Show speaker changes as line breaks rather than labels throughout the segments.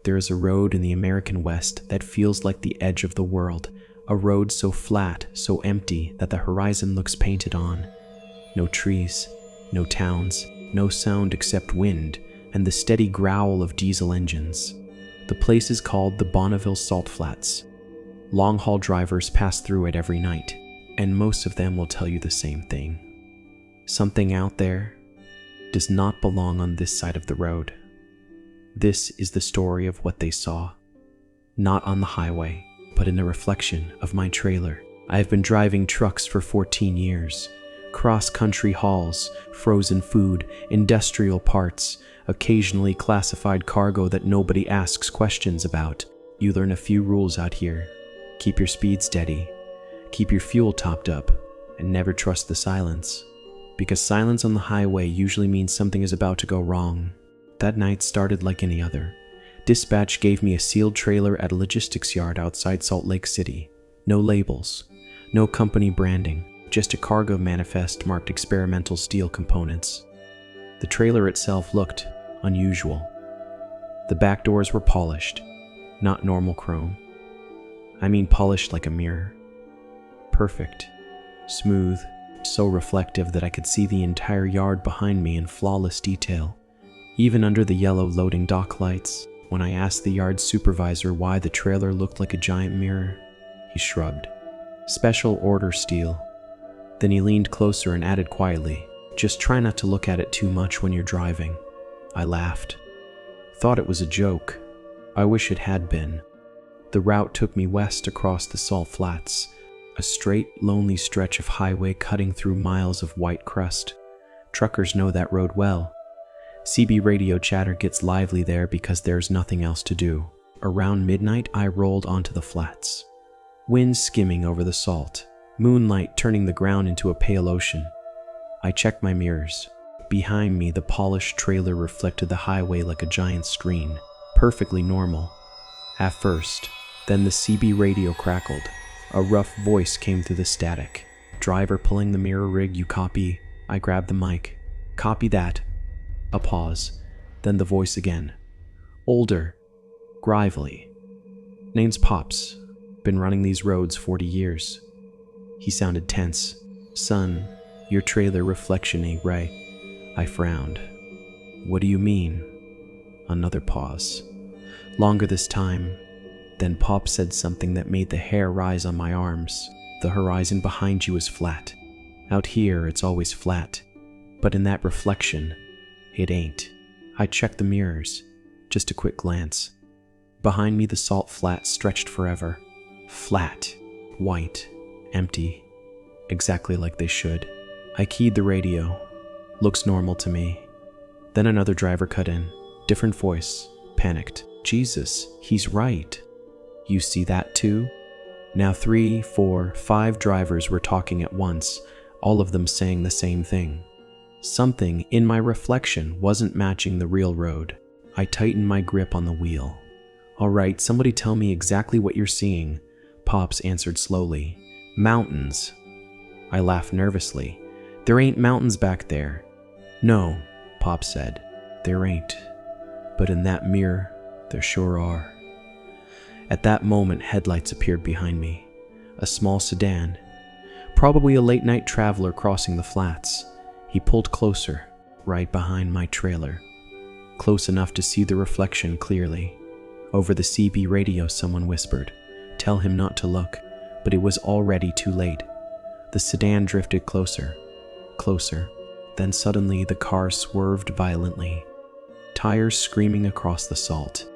There is a road in the American West that feels like the edge of the world, a road so flat, so empty that the horizon looks painted on. No trees, no towns, no sound except wind and the steady growl of diesel engines. The place is called the Bonneville Salt Flats. Long-haul drivers pass through it every night, and most of them will tell you the same thing. Something out there does not belong on this side of the road. This is the story of what they saw. Not on the highway, but in the reflection of my trailer. I have been driving trucks for 14 years. Cross-country hauls, frozen food, industrial parts, occasionally classified cargo that nobody asks questions about. You learn a few rules out here. Keep your speed steady. Keep your fuel topped up. And never trust the silence. Because silence on the highway usually means something is about to go wrong. That night started like any other. Dispatch gave me a sealed trailer at a logistics yard outside Salt Lake City. No labels, no company branding, just a cargo manifest marked experimental steel components. The trailer itself looked unusual. The back doors were polished, not normal chrome. I mean polished like a mirror. Perfect, smooth, so reflective that I could see the entire yard behind me in flawless detail. Even under the yellow loading dock lights, when I asked the yard supervisor why the trailer looked like a giant mirror, he shrugged. Special order steel. Then he leaned closer and added quietly, "Just try not to look at it too much when you're driving." I laughed. Thought it was a joke. I wish it had been. The route took me west across the Salt Flats, a straight, lonely stretch of highway cutting through miles of white crust. Truckers know that road well. CB radio chatter gets lively there because there's nothing else to do. Around midnight, I rolled onto the flats. Wind skimming over the salt, moonlight turning the ground into a pale ocean. I checked my mirrors. Behind me, the polished trailer reflected the highway like a giant screen, perfectly normal. At first, then the CB radio crackled. A rough voice came through the static. "Driver pulling the mirror rig, you copy?" I grabbed the mic. "Copy that." A pause, then the voice again. Older, gravelly. "Name's Pops. Been running these roads 40 years. He sounded tense. "Son, your trailer reflection ain't right." I frowned. "What do you mean?" Another pause. Longer this time. Then Pop said something that made the hair rise on my arms. "The horizon behind you is flat. Out here, it's always flat. But in that reflection, it ain't." I checked the mirrors. Just a quick glance. Behind me, the salt flats stretched forever. Flat, white, empty. Exactly like they should. I keyed the radio. "Looks normal to me." Then another driver cut in. Different voice. Panicked. "Jesus, he's right." "You see that too?" Now 3, 4, 5 drivers were talking at once, all of them saying the same thing. Something in my reflection wasn't matching the real road. I tightened my grip on the wheel. "All right, somebody tell me exactly what you're seeing," Pops answered slowly. "Mountains." I laughed nervously. "There ain't mountains back there." "No," Pops said, "there ain't. But in that mirror, there sure are." At that moment, headlights appeared behind me. A small sedan. Probably a late-night traveler crossing the flats. He pulled closer, right behind my trailer. Close enough to see the reflection clearly. Over the CB radio, someone whispered, "Tell him not to look," but it was already too late. The sedan drifted closer, closer. Then suddenly the car swerved violently, tires screaming across the salt.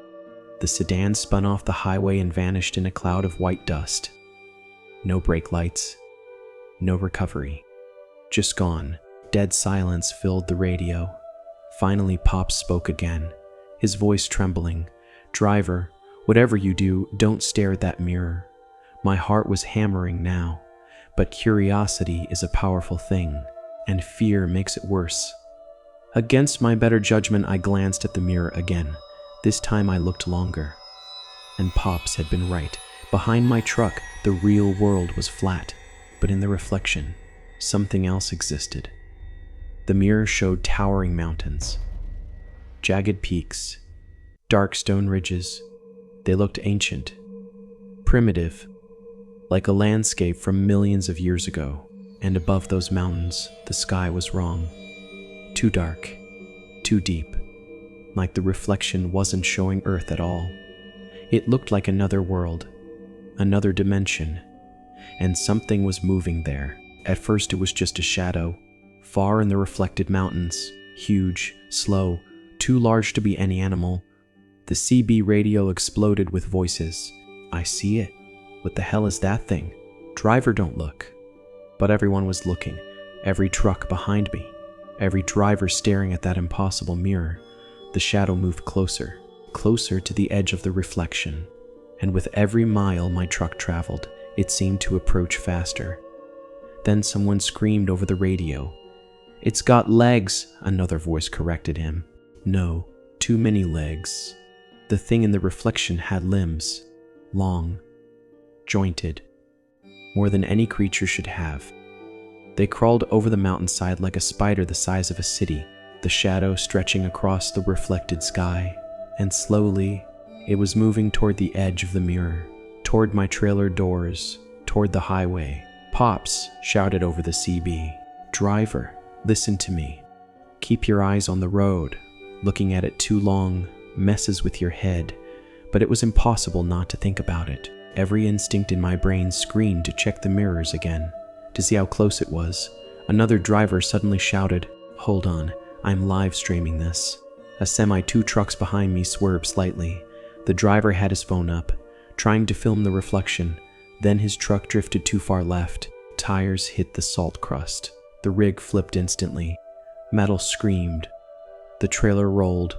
The sedan spun off the highway and vanished in a cloud of white dust. No brake lights, no recovery. Just gone. Dead silence filled the radio. Finally, Pop spoke again, his voice trembling. "Driver, whatever you do, don't stare at that mirror." My heart was hammering now, but curiosity is a powerful thing, and fear makes it worse. Against my better judgment, I glanced at the mirror again. This time I looked longer. And Pops had been right. Behind my truck, the real world was flat, but in the reflection, something else existed. The mirror showed towering mountains, jagged peaks, Dark stone ridges. They looked ancient, primitive, like a landscape from millions of years ago. And above those mountains, the sky was wrong. Too dark, too deep, like the reflection wasn't showing Earth at all. It looked like another world, another dimension, and something was moving there. At first it was just a shadow, far in the reflected mountains, huge, slow, too large to be any animal. The CB radio exploded with voices. I see it. What the hell is that thing? Driver, don't look. But everyone was looking, every truck behind me, every driver staring at that impossible mirror. The shadow moved closer, closer to the edge of the reflection. And with every mile my truck traveled, it seemed to approach faster. Then someone screamed over the radio. "It's got legs," another voice corrected him. No, too many legs. The thing in the reflection had limbs, long, jointed, more than any creature should have. They crawled over the mountainside like a spider the size of a city, the shadow stretching across the reflected sky, and slowly it was moving toward the edge of the mirror, toward my trailer doors, toward the highway. Pops shouted over the CB, "Driver, listen to me. Keep your eyes on the road. Looking at it too long messes with your head." But it was impossible not to think about it. Every instinct in my brain screamed to check the mirrors again, to see how close it was. Another driver suddenly shouted, "Hold on, I'm live streaming this." A semi 2 trucks behind me swerved slightly. The driver had his phone up, trying to film the reflection. Then his truck drifted too far left. Tires hit the salt crust. The rig flipped instantly. Metal screamed. The trailer rolled.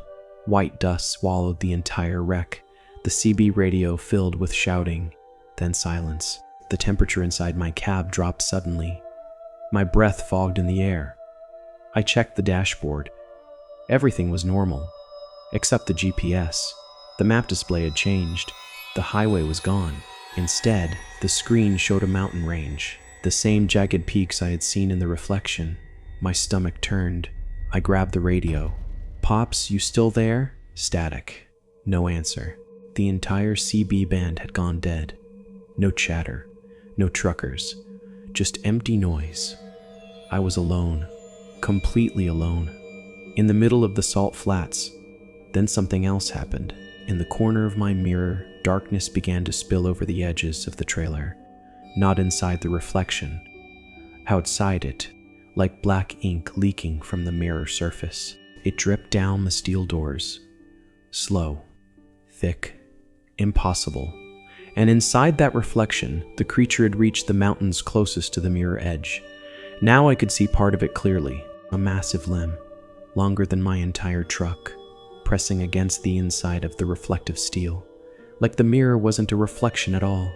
White dust swallowed the entire wreck. The CB radio filled with shouting, then silence. The temperature inside my cab dropped suddenly. My breath fogged in the air. I checked the dashboard. Everything was normal, except the GPS. The map display had changed. The highway was gone. Instead, the screen showed a mountain range, the same jagged peaks I had seen in the reflection. My stomach turned. I grabbed the radio. "Pops, you still there?" Static. No answer. The entire CB band had gone dead. No chatter, no truckers, just empty noise. I was alone, completely alone, in the middle of the Salt Flats. Then something else happened. In the corner of my mirror, darkness began to spill over the edges of the trailer, not inside the reflection, outside it, like black ink leaking from the mirror surface. It dripped down the steel doors, slow, thick, impossible. And inside that reflection, the creature had reached the mountains closest to the mirror edge. Now I could see part of it clearly, a massive limb, longer than my entire truck, pressing against the inside of the reflective steel, like the mirror wasn't a reflection at all,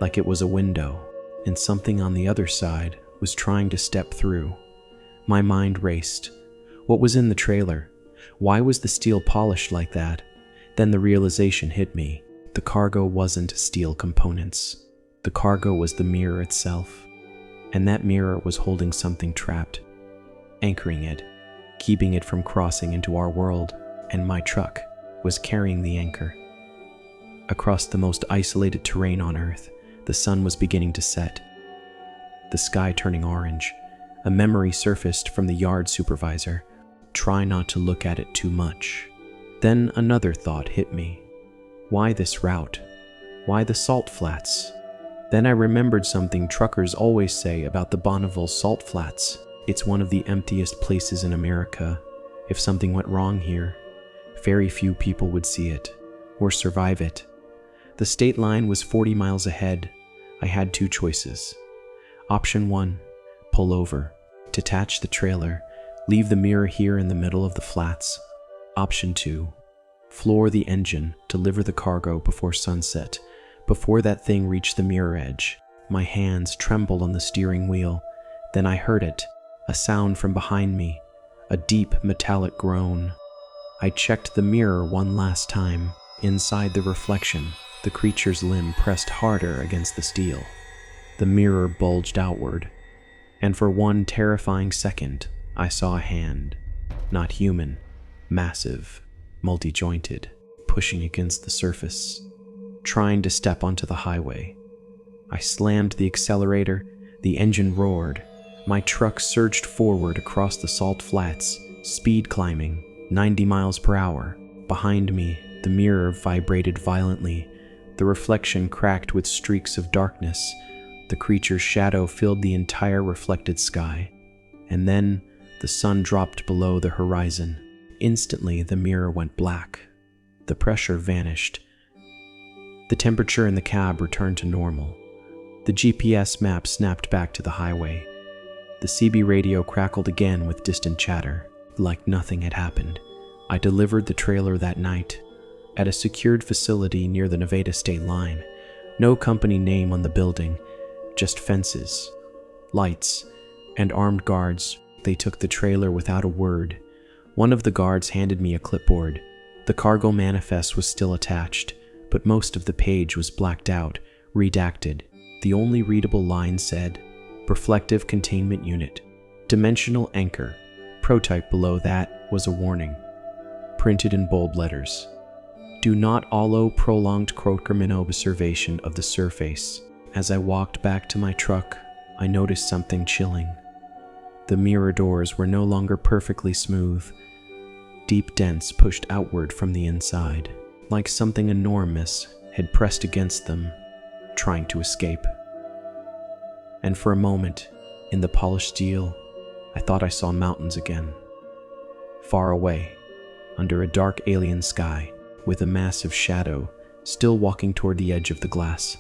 like it was a window, and something on the other side was trying to step through. My mind raced. What was in the trailer? Why was the steel polished like that? Then the realization hit me. The cargo wasn't steel components. The cargo was the mirror itself. And that mirror was holding something trapped, anchoring it, keeping it from crossing into our world, and my truck was carrying the anchor. Across the most isolated terrain on Earth, the sun was beginning to set, the sky turning orange. A memory surfaced from the yard supervisor. Try not to look at it too much. Then another thought hit me. Why this route? Why the Salt Flats? Then I remembered something truckers always say about the Bonneville Salt Flats. It's one of the emptiest places in America. If something went wrong here, very few people would see it or survive it. The state line was 40 miles ahead. I had 2 choices. Option 1, pull over, detach the trailer, leave the mirror here in the middle of the flats. Option 2, floor the engine, deliver the cargo before sunset. Before that thing reached the mirror edge, my hands trembled on the steering wheel. Then I heard it, a sound from behind me, a deep metallic groan. I checked the mirror one last time. Inside the reflection, the creature's limb pressed harder against the steel. The mirror bulged outward, and for one terrifying second, I saw a hand. Not human, massive, multi-jointed. pushing against the surface, trying to step onto the highway. I slammed the accelerator, the engine roared. My truck surged forward across the salt flats, speed climbing, 90 miles per hour. Behind me, the mirror vibrated violently. The reflection cracked with streaks of darkness. The creature's shadow filled the entire reflected sky. And then, the sun dropped below the horizon. Instantly, the mirror went black. The pressure vanished. The temperature in the cab returned to normal. The GPS map snapped back to the highway. The CB radio crackled again with distant chatter, like nothing had happened. I delivered the trailer that night, at a secured facility near the Nevada state line. No company name on the building, just fences, lights, and armed guards. They took the trailer without a word. One of the guards handed me a clipboard. The cargo manifest was still attached, but most of the page was blacked out, redacted. The only readable line said, "Reflective Containment Unit, Dimensional Anchor." Protype below that was a warning, printed in bold letters. "Do not allow prolonged Crokerman observation of the surface." As I walked back to my truck, I noticed something chilling. The mirror doors were no longer perfectly smooth. Deep dents pushed outward from the inside, like something enormous had pressed against them, trying to escape. And for a moment, in the polished steel, I thought I saw mountains again. Far away, under a dark alien sky, with a massive shadow still walking toward the edge of the glass.